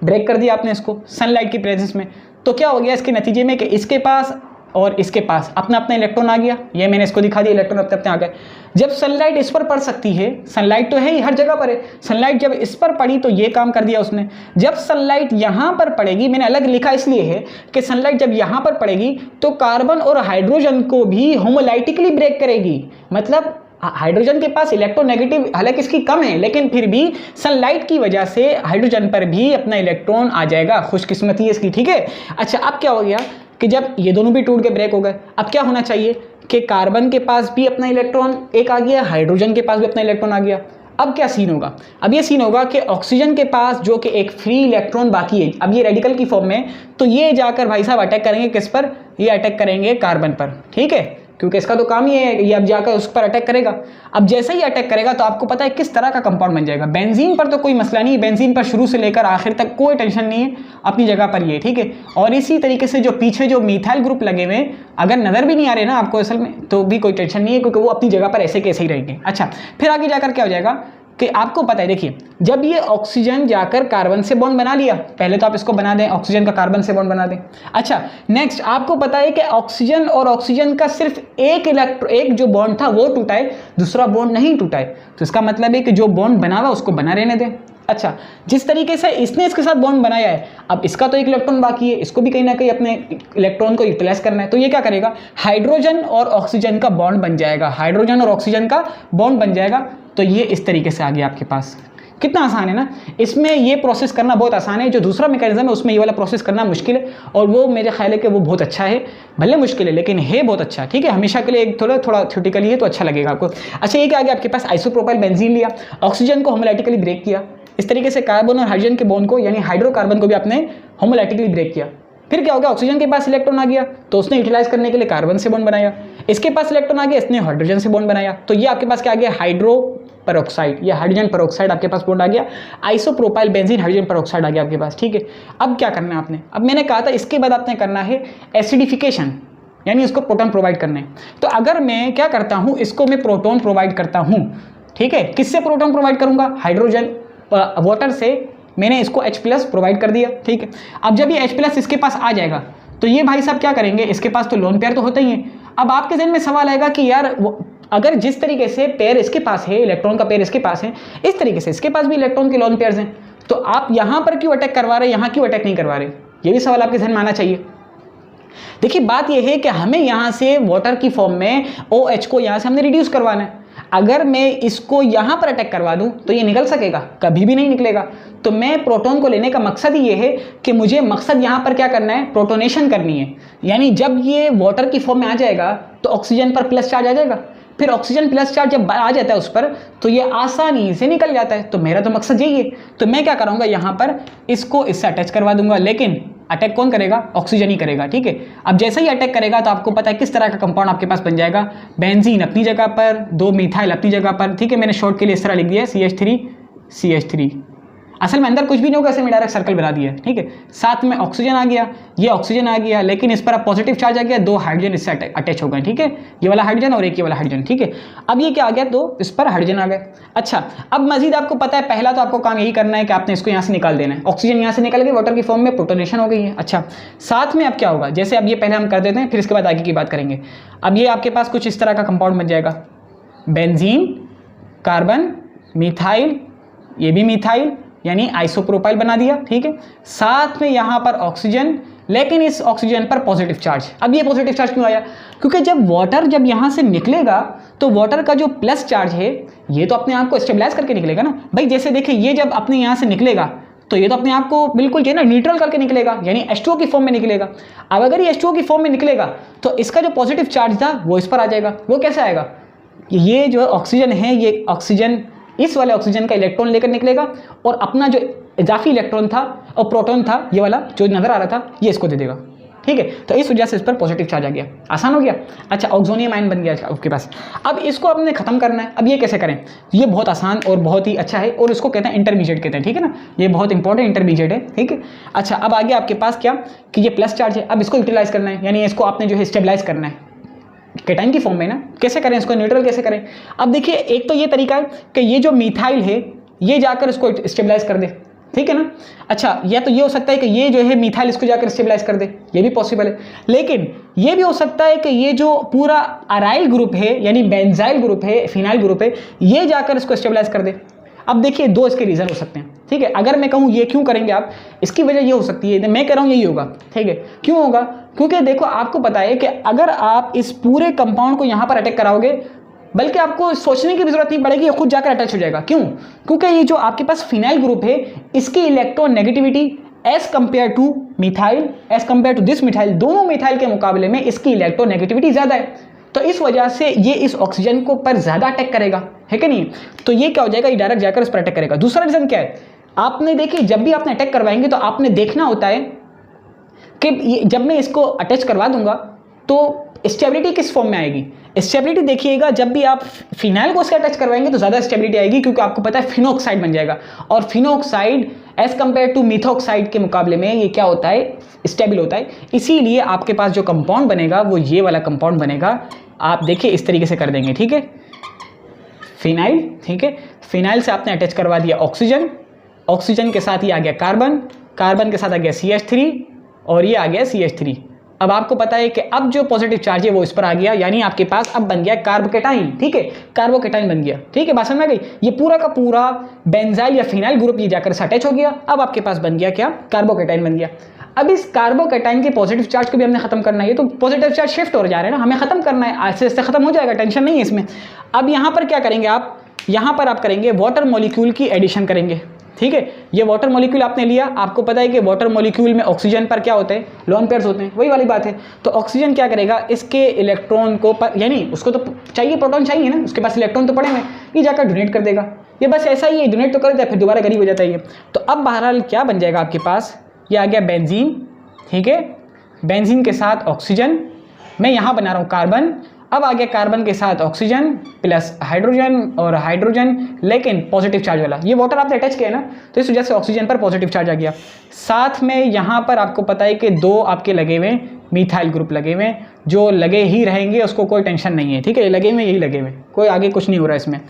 ब्रेक कर दिया आपने इसको सनलाइट की प्रेजेंस में, तो क्या हो गया इसके नतीजे में कि इसके पास और इसके पास अपना अपना इलेक्ट्रॉन आ गया। ये मैंने इसको दिखा दिया, इलेक्ट्रॉन अपने अपने आ गए। जब सनलाइट इस पर पड़ सकती है, सनलाइट तो है ही हर जगह पर है, सनलाइट जब इस पर पड़ी तो ये काम कर दिया उसने। जब सनलाइट यहाँ पर पड़ेगी, मैंने अलग लिखा इसलिए है कि सनलाइट जब यहाँ पर पड़ेगी तो कार्बन और हाइड्रोजन को भी होमोलाइटिकली ब्रेक करेगी। मतलब हाइड्रोजन के पास इलेक्ट्रोनेगेटिव हालांकि इसकी कम है लेकिन फिर भी सनलाइट की वजह से हाइड्रोजन पर भी अपना इलेक्ट्रॉन आ जाएगा, खुशकिस्मती है इसकी, ठीक है। अच्छा, अब क्या हो गया कि जब ये दोनों भी टूट के ब्रेक हो गए, अब क्या होना चाहिए कि कार्बन के पास भी अपना इलेक्ट्रॉन एक आ गया, हाइड्रोजन के पास भी अपना इलेक्ट्रॉन आ गया। अब क्या सीन होगा, अब ये सीन होगा कि ऑक्सीजन के पास जो कि एक फ्री इलेक्ट्रॉन बाकी है, अब ये रेडिकल की फॉर्म में, तो ये जाकर भाई साहब अटैक करेंगे किस पर, ये अटैक करेंगे कार्बन पर, ठीक है, क्योंकि इसका तो काम ही है, ये अब जाकर उस पर अटैक करेगा। अब जैसे ही अटैक करेगा तो आपको पता है किस तरह का कंपाउंड बन जाएगा। बेंजीन पर तो कोई मसला नहीं है, बेंजीन पर शुरू से लेकर आखिर तक कोई टेंशन नहीं है, अपनी जगह पर ये, ठीक है। और इसी तरीके से जो पीछे जो मिथाइल ग्रुप लगे हुए अगर नजर भी नहीं आ रहे ना आपको असल में, तो भी कोई टेंशन नहीं है क्योंकि वो अपनी जगह पर ऐसे कैसे ही रहेंगे। अच्छा, फिर आगे जाकर क्या हो जाएगा कि आपको पता है, देखिए जब ये ऑक्सीजन जाकर कार्बन से बॉन्ड बना लिया, पहले तो आप इसको बना दें, ऑक्सीजन का कार्बन से बॉन्ड बना दें। अच्छा, नेक्स्ट आपको पता है कि ऑक्सीजन और ऑक्सीजन का सिर्फ एक जो बॉन्ड था वो टूटा है, दूसरा बॉन्ड नहीं टूटा है, तो इसका मतलब है कि जो बॉन्ड बना हुआ उसको बना रहने दें। अच्छा, जिस तरीके से इसने इसके साथ बॉन्ड बनाया है, अब इसका तो एक इलेक्ट्रॉन बाकी है, इसको भी कहीं ना कहीं अपने इलेक्ट्रॉन को यूटिलाइज करना है, तो ये क्या करेगा, हाइड्रोजन और ऑक्सीजन का बॉन्ड बन जाएगा, हाइड्रोजन और ऑक्सीजन का बॉन्ड बन जाएगा। तो ये इस तरीके से आ गया आपके पास, कितना आसान है ना। इसमें ये प्रोसेस करना बहुत आसान है, जो दूसरा मैकेनिज्म है उसमें ये वाला प्रोसेस करना मुश्किल है, और वो मेरे ख्याल है कि वो बहुत अच्छा है, भले मुश्किल है लेकिन है बहुत अच्छा, ठीक है। हमेशा के लिए एक थोड़ा थ्योरेटिकली है तो अच्छा लगेगा आपको। अच्छा, ये क्या आ गया आपके पास, आइसोप्रोपाइल बेंजीन लिया, ऑक्सीजन को होमोलाइटिकली ब्रेक किया, इस तरीके से कार्बन और हाइड्रोजन के बॉन्ड को यानी हाइड्रोकार्बन को भी आपने होमोलैटिकली ब्रेक किया, फिर क्या हो गया, ऑक्सीजन के पास इलेक्ट्रॉन आ गया तो उसने यूटिलाइज करने के लिए कार्बन से बॉन्ड बनाया, इसके पास इलेक्ट्रॉन आ गया, इसने हाइड्रोजन से बॉन्ड बनाया, तो ये आपके पास क्या आ गया, हाइड्रो पेरोक्साइड या हाइड्रोजन पेरोक्साइड आपके पास बॉन्ड आ गया, आइसोप्रोपाइल बेंजीन हाइड्रोजन पेरोक्साइड आ गया आपके पास। ठीक है, अब क्या करना है आपने, अब मैंने कहा था इसके बाद आपने करना है एसिडिफिकेशन, यानी इसको प्रोटॉन प्रोवाइड करने। तो अगर मैं क्या करता हूँ, इसको मैं प्रोटॉन प्रोवाइड करता हूँ, ठीक है, किससे प्रोटॉन प्रोवाइड करूँगा, हाइड्रोजन वाटर से मैंने इसको H+ प्रोवाइड कर दिया। ठीक है, अब जब ये H+ इसके पास आ जाएगा तो ये भाई साहब क्या करेंगे, इसके पास तो लोन पेयर तो होता ही है। अब आपके जहन में सवाल आएगा कि यार अगर जिस तरीके से पेयर इसके पास है, इलेक्ट्रॉन का पेयर इसके पास है, इस तरीके से इसके पास भी इलेक्ट्रॉन के लोन पेयर्स हैं, तो आप यहाँ पर क्यों अटैक करवा रहे हैं, यहाँ क्यों अटैक नहीं करवा रहे, ये भी सवाल आपके जहन में आना चाहिए। देखिए बात यह है कि हमें यहाँ से वाटर की फॉर्म में OH को यहाँ से हमने रिड्यूस करवाना है। अगर मैं इसको यहाँ पर अटैक करवा दूँ तो ये निकल सकेगा, कभी भी नहीं निकलेगा। तो मैं प्रोटॉन को लेने का मकसद ही ये है कि मुझे मकसद यहाँ पर क्या करना है, प्रोटोनेशन करनी है। यानी जब ये वाटर की फॉर्म में आ जाएगा तो ऑक्सीजन पर प्लस चार्ज आ जाएगा, फिर ऑक्सीजन प्लस चार्ज जब आ जाता है उस पर तो ये आसानी से निकल जाता है। तो मेरा तो मकसद यही है, तो मैं क्या करूँगा, यहाँ पर इसको इससे अटैच करवा दूंगा, लेकिन अटैक कौन करेगा, ऑक्सीजन ही करेगा। ठीक है, अब जैसे ही अटैक करेगा तो आपको पता है किस तरह का कंपाउंड आपके पास बन जाएगा, बेंजीन अपनी जगह पर, 2 मिथाइल अपनी जगह पर। ठीक है, मैंने शॉर्ट के लिए इस तरह लिख दिया है CH3, असल में अंदर कुछ भी नहीं होगा, ऐसे में डायरेक्ट सर्कल बना दिया। ठीक है, साथ में ऑक्सीजन आ गया, ये ऑक्सीजन आ गया, लेकिन इस पर अब पॉजिटिव चार्ज आ गया, 2 हाइड्रोजन इससे अटैच हो गए। ठीक है, ये वाला हाइड्रोजन और एक ये वाला हाइड्रोजन। ठीक है, अब ये क्या आ गया, तो इस पर हाइड्रोजन आ गए। अच्छा, अब मजीद आपको पता है पहला तो आपको काम यही करना है कि आपने इसको यहाँ से निकाल देना है, ऑक्सीजन यहाँ से निकल गई, वाटर की फॉर्म में प्रोटोनेशन हो गई है। अच्छा, साथ में अब क्या होगा, जैसे अब ये पहले हम कर देते हैं, फिर इसके बाद आगे की बात करेंगे। अब ये आपके पास कुछ इस तरह का कंपाउंड बन जाएगा, बेंजीन, कार्बन, मिथाइल, ये भी मिथाइल यानी आइसोप्रोपाइल बना दिया। ठीक है, साथ में यहाँ पर ऑक्सीजन, लेकिन इस ऑक्सीजन पर पॉजिटिव चार्ज। अब ये पॉजिटिव चार्ज क्यों आया, क्योंकि जब वाटर जब यहाँ से निकलेगा तो वाटर का जो प्लस चार्ज है ये तो अपने आप को स्टेबलाइज करके निकलेगा ना भाई। जैसे देखिए ये जब अपने यहाँ से निकलेगा तो ये तो अपने आप को बिल्कुल जो है ना न्यूट्रल करके निकलेगा, यानी H2O की फॉर्म में निकलेगा। अब अगर ये H2O की फॉर्म में निकलेगा तो इसका जो पॉजिटिव चार्ज था वो इस पर आ जाएगा। वो कैसे आएगा, ये जो ऑक्सीजन है, ये ऑक्सीजन इस वाले ऑक्सीजन का इलेक्ट्रॉन लेकर निकलेगा और अपना जो इजाफी इलेक्ट्रॉन था और प्रोटॉन था, ये वाला जो नजर आ रहा था, ये इसको दे देगा। ठीक है, तो इस वजह से इस पर पॉजिटिव चार्ज आ गया, आसान हो गया। अच्छा, ऑक्सोनियम आयन बन गया आपके पास। अब इसको आपने खत्म करना है। अब ये कैसे करें, ये बहुत आसान और बहुत ही अच्छा है, और इसको कहते हैं इंटरमीडिएट कहते हैं। ठीक है ना, ये बहुत इंपॉर्टेंट इंटरमीडिएट है। ठीक है, अच्छा, अब आगे आपके पास क्या कि ये प्लस चार्ज है, अब इसको यूटिलाइज करना है, यानी इसको आपने जो है स्टेबलाइज करना है केटाइन की फॉर्म में ना। कैसे करें इसको, न्यूट्रल कैसे करें। अब देखिए एक तो ये तरीका है कि ये जो मिथाइल है ये जाकर इसको स्टेबलाइज कर दे। ठीक है ना, अच्छा, या तो ये हो सकता है कि ये जो है मिथाइल इसको जाकर स्टेबलाइज कर दे, ये भी पॉसिबल है। लेकिन ये भी हो सकता है कि ये जो पूरा अराइल ग्रुप है, यानी बेंजाइल ग्रुप है, फिनाइल ग्रुप है, ये जाकर इसको स्टेबलाइज कर दे। अब देखिए दो इसके रीज़न हो सकते हैं। ठीक है, अगर मैं कहूँ ये क्यों करेंगे आप, इसकी वजह ये हो सकती है, मैं कह रहा हूँ यही होगा। ठीक है, क्यों होगा, क्योंकि देखो आपको पता है कि अगर आप इस पूरे कंपाउंड को यहाँ पर अटैक कराओगे, बल्कि आपको सोचने की भी जरूरत नहीं पड़ेगी, ये खुद जाकर अटैच हो जाएगा। क्यों, क्योंकि ये जो आपके पास फिनाइल ग्रुप है इसकी electronegativity as compare to methyl, as compare to this methyl, दोनों मिथाइल के मुकाबले में इसकी इलेक्ट्रॉन नेगेटिविटी ज़्यादा है। तो इस वजह से ये इस ऑक्सीजन को पर ज़्यादा अटैक करेगा, है कि नहीं। तो ये क्या हो जाएगा, ये डायरेक्ट जाकर इस पर अटैक करेगा। दूसरा रीज़न क्या है, आपने देखिए जब भी आपने अटैक करवाएंगे तो आपने देखना होता है कि जब मैं इसको अटैच करवा दूंगा तो स्टेबिलिटी किस फॉर्म में आएगी। स्टेबिलिटी देखिएगा, जब भी आप फिनाइल को इससे अटैच करवाएंगे तो ज़्यादा स्टेबिलिटी आएगी, क्योंकि आपको पता है फिनोक्साइड बन जाएगा, और phenoxide as compare to methoxide के मुकाबले में ये क्या होता है, स्टेबल होता है। इसीलिए आपके पास जो कंपाउंड बनेगा वो ये वाला कंपाउंड बनेगा। आप देखिए इस तरीके से कर देंगे। ठीक है, फिनाइल, ठीक है, फिनाइल से आपने अटैच करवा दिया ऑक्सीजन, ऑक्सीजन के साथ ही आ गया कार्बन, कार्बन के साथ आ गया CH3 और ये आ गया CH3। अब आपको पता है कि अब जो पॉजिटिव चार्ज है वो इस पर आ गया, यानी आपके पास अब बन गया कार्बोकेटाइन। ठीक है, कार्बोकेटाइन बन गया। ठीक है, बात समझ में आ गई। ये पूरा का पूरा बेंजाइल या फिनाइल ग्रुप ये जाकर अटैच हो गया। अब आपके पास बन गया क्या, कार्बोकेटाइन बन गया। अब इस कार्बोकेटाइन के पॉजिटिव चार्ज को भी हमने खत्म करना है, ये तो पॉजिटिव चार्ज शिफ्ट हो जा रहे हैं ना, हमें खत्म करना है, आस्ते आस्ते खत्म हो जाएगा, टेंशन नहीं है इसमें। अब यहाँ पर क्या करेंगे आप, यहाँ पर आप करेंगे वाटर मॉलिक्यूल की एडिशन करेंगे। ठीक है, ये वाटर मॉलिक्यूल आपने लिया, आपको पता है कि वाटर मॉलिक्यूल में ऑक्सीजन पर क्या होते हैं, लोन पेयर्स होते हैं, वही वाली बात है। तो ऑक्सीजन क्या करेगा, इसके इलेक्ट्रॉन को पर, यानी उसको तो चाहिए, प्रोटॉन चाहिए ना, उसके पास इलेक्ट्रॉन तो पड़े हुए, ये जाकर डोनेट कर देगा। ये बस ऐसा ही है, डोनेट तो कर देता है फिर दोबारा गरीब हो जाता है ये। तो अब बहरहाल क्या बन जाएगा आपके पास, ये आ गया बेंजीन, ठीक है, बेंजीन के साथ ऑक्सीजन, मैं यहाँ बना रहा हूँ कार्बन, अब आ गया कार्बन के साथ ऑक्सीजन प्लस हाइड्रोजन और हाइड्रोजन, लेकिन पॉजिटिव चार्ज वाला, ये वाटर आपने अटैच किया है ना, तो इस वजह से ऑक्सीजन पर पॉजिटिव चार्ज आ गया। साथ में यहाँ पर आपको पता है कि 2 आपके लगे हुए मिथाइल ग्रुप लगे हुए, जो लगे ही रहेंगे, उसको कोई टेंशन नहीं है, ठीक है, ये लगे हुए यही लगे हुए, कोई आगे कुछ नहीं हो रहा है इसमें।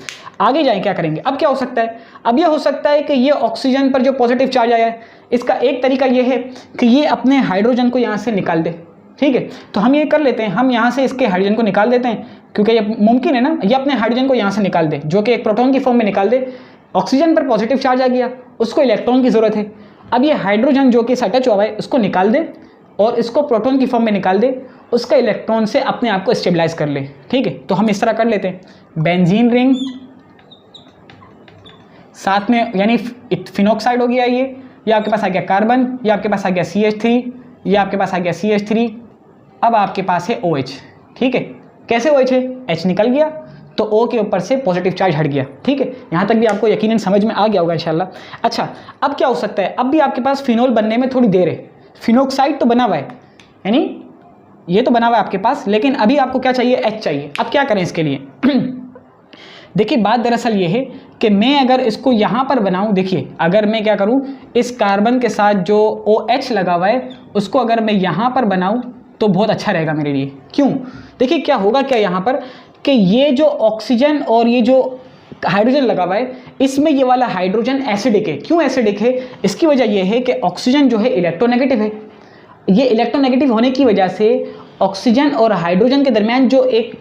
आगे जाए क्या करेंगे, अब क्या हो सकता है, अब ये हो सकता है कि ये ऑक्सीजन पर जो पॉजिटिव चार्ज आया है, इसका एक तरीका ये है कि ये अपने हाइड्रोजन को यहाँ से निकाल दे, ठीक है, तो हम ये कर लेते हैं, हम यहाँ से इसके हाइड्रोजन को निकाल देते हैं, क्योंकि ये मुमकिन है ना, ये अपने हाइड्रोजन को यहाँ से निकाल दे, जो कि एक प्रोटॉन की फॉर्म में निकाल दे। ऑक्सीजन पर पॉजिटिव चार्ज आ गया, उसको इलेक्ट्रॉन की ज़रूरत है, अब ये हाइड्रोजन जो कि अटैच हुआ है उसको निकाल दे और इसको प्रोटॉन की फॉर्म में निकाल दे, उसका इलेक्ट्रॉन से अपने आप को स्टेबलाइज कर ले, ठीक है, तो हम इस तरह कर लेते हैं, बेंजीन रिंग साथ में, यानी फिनॉक्साइड हो गया ये आपके पास आ गया कार्बन, ये आपके पास आ गया CH3, ये आपके पास आ गया CH3, अब आपके पास है OH, ठीक है, कैसे OH है, H निकल गया तो O के ऊपर से पॉजिटिव चार्ज हट गया, ठीक है, यहाँ तक भी आपको यकीनन समझ में आ गया होगा इंशाल्लाह। अच्छा, अब क्या हो सकता है, अब भी आपके पास फिनोल बनने में थोड़ी देर है, फिनोक्साइड तो बना हुआ है, यानी ये तो बना हुआ है आपके पास, लेकिन अभी आपको क्या चाहिए, H चाहिए। अब क्या करें इसके लिए देखिए, बात दरअसल ये है कि मैं अगर इसको यहाँ पर बनाऊँ, देखिए अगर मैं क्या करूँ, इस कार्बन के साथ जो OH लगा हुआ है उसको अगर मैं यहाँ पर बनाऊँ तो बहुत अच्छा रहेगा मेरे लिए। क्यों, देखिए क्या होगा क्या यहाँ पर कि ये जो ऑक्सीजन और ये जो हाइड्रोजन लगा हुआ है, इसमें ये वाला हाइड्रोजन एसिडिक है। क्यों एसिडिक है, इसकी वजह यह है कि ऑक्सीजन जो है इलेक्ट्रोनेगेटिव है, ये इलेक्ट्रोनेगेटिव होने की वजह से ऑक्सीजन और हाइड्रोजन के दरमियान जो एक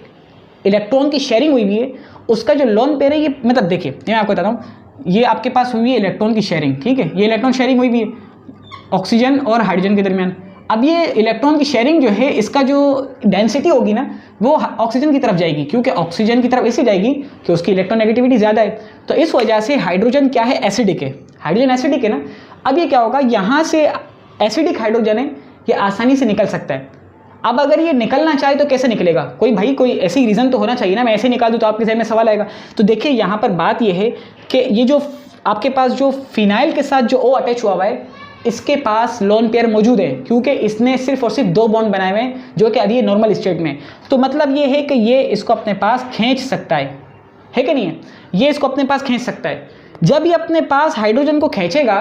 इलेक्ट्रॉन की शेयरिंग हुई हुई है, उसका जो लोन पेयर है, ये मतलब देखिए मैं आपको बताता हूँ, ये आपके पास हुई है इलेक्ट्रॉन की शेयरिंग, ठीक है, ये इलेक्ट्रॉन शेयरिंग हुई भी है ऑक्सीजन और हाइड्रोजन के दरमियान। अब ये इलेक्ट्रॉन की शेयरिंग जो है, इसका जो डेंसिटी होगी ना, वो ऑक्सीजन की तरफ जाएगी, क्योंकि ऑक्सीजन की तरफ इसलिए जाएगी कि उसकी इलेक्ट्रोनेगेटिविटी ज़्यादा है, तो इस वजह से हाइड्रोजन क्या है, एसिडिक है, हाइड्रोजन एसिडिक है ना। अब ये क्या होगा, यहाँ से एसिडिक हाइड्रोजन है, ये आसानी से निकल सकता है। अब अगर ये निकलना चाहे तो कैसे निकलेगा, कोई ऐसी रीज़न तो होना चाहिए ना, मैं ऐसे निकाल दूँ तो आपके जहन में सवाल आएगा। तो देखिए यहाँ पर बात ये है कि ये जो आपके पास जो फिनाइल के साथ जो O अटैच हुआ है, इसके पास लोन पेयर मौजूद है, क्योंकि इसने सिर्फ और सिर्फ 2 बॉन्ड बनाए हुए हैं, जो कि अभी नॉर्मल स्टेट में। तो मतलब ये है कि ये इसको अपने पास खींच सकता है कि नहीं है, ये इसको अपने पास खींच सकता है। जब ये अपने पास हाइड्रोजन को खींचेगा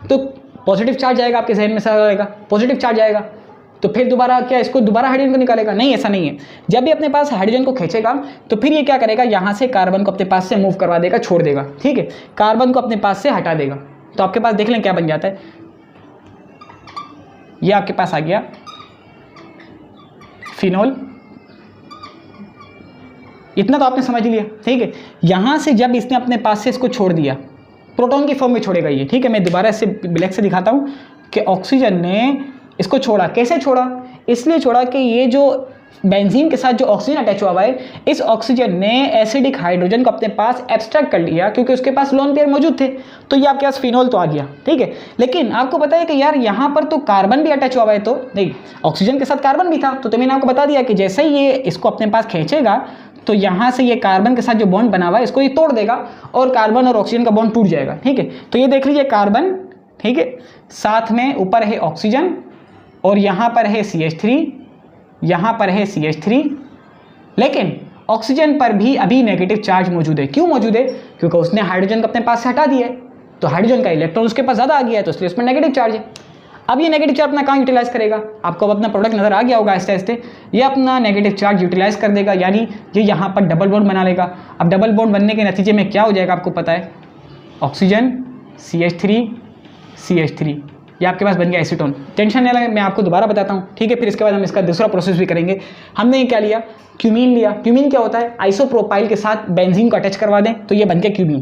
तो पॉजिटिव चार्ज आएगा, आपके जहन में सवाल आएगा, पॉजिटिव चार्ज आएगा तो फिर दोबारा क्या इसको दोबारा हाइड्रोजन को निकालेगा, नहीं, ऐसा नहीं है। जब भी अपने पास हाइड्रोजन को खींचेगा तो फिर ये क्या करेगा, यहाँ से कार्बन को अपने पास से मूव करवा देगा, छोड़ देगा, ठीक है, कार्बन को अपने पास से हटा देगा। तो आपके पास देख लें क्या बन जाता है, ये आपके पास आ गया फिनोल, इतना तो आपने समझ लिया, ठीक है। यहाँ से जब इसने अपने पास से इसको छोड़ दिया, प्रोटॉन की फॉर्म में छोड़ेगा ये, ठीक है, मैं दोबारा इससे ब्लैक से दिखाता हूँ कि ऑक्सीजन ने इसको छोड़ा, कैसे छोड़ा, इसलिए छोड़ा कि ये जो बेंजीन के साथ जो ऑक्सीजन अटैच हुआ है, इस ऑक्सीजन ने एसिडिक हाइड्रोजन को अपने पास एब्स्ट्रैक्ट कर लिया, क्योंकि उसके पास लोन पेयर मौजूद थे, तो ये आपके पास फिनोल तो आ गया, ठीक है। लेकिन आपको पता है कि यार यहाँ पर तो कार्बन भी अटैच हुआ है, तो नहीं, ऑक्सीजन के साथ कार्बन भी था, तो मैंने आपको बता दिया कि जैसे ही ये इसको अपने पास खींचेगा तो यहाँ से ये कार्बन के साथ जो बॉन्ड बना हुआ है इसको ये तोड़ देगा और कार्बन और ऑक्सीजन का बॉन्ड टूट जाएगा, ठीक है। तो ये देख लीजिए कार्बन, ठीक है, साथ में ऊपर है ऑक्सीजन और यहाँ पर है CH3, यहाँ पर है CH3, लेकिन ऑक्सीजन पर भी अभी नेगेटिव चार्ज मौजूद है। क्यों मौजूद है, क्योंकि उसने हाइड्रोजन को अपने पास से हटा दिया है, तो हाइड्रोजन का इलेक्ट्रॉन उसके पास ज़्यादा आ गया है, तो इसलिए उसमें नेगेटिव चार्ज है। अब ये नेगेटिव चार्ज अपना कहाँ यूटिलाइज करेगा, आपको अब अपना प्रोडक्ट नज़र आ गया होगा, आहिस्ते आहिस्ते ये अपना नेगेटिव चार्ज यूटिलाइज कर देगा, यानी ये यहाँ पर डबल बॉन्ड बना लेगा। अब डबल बॉन्ड बनने के नतीजे में क्या हो जाएगा आपको पता है, ऑक्सीजन CH3 CH3, ये आपके पास बन गया एसीटोन। टेंशन नहीं लगे, मैं आपको दोबारा बताता हूँ, ठीक है। फिर इसके बाद हम इसका दूसरा प्रोसेस भी करेंगे। हमने ये क्या लिया, क्यूमीन लिया। क्यूमीन क्या होता है, आइसोप्रोपाइल के साथ बेंजीन को अटैच करवा दें तो ये बन गया क्यूमीन।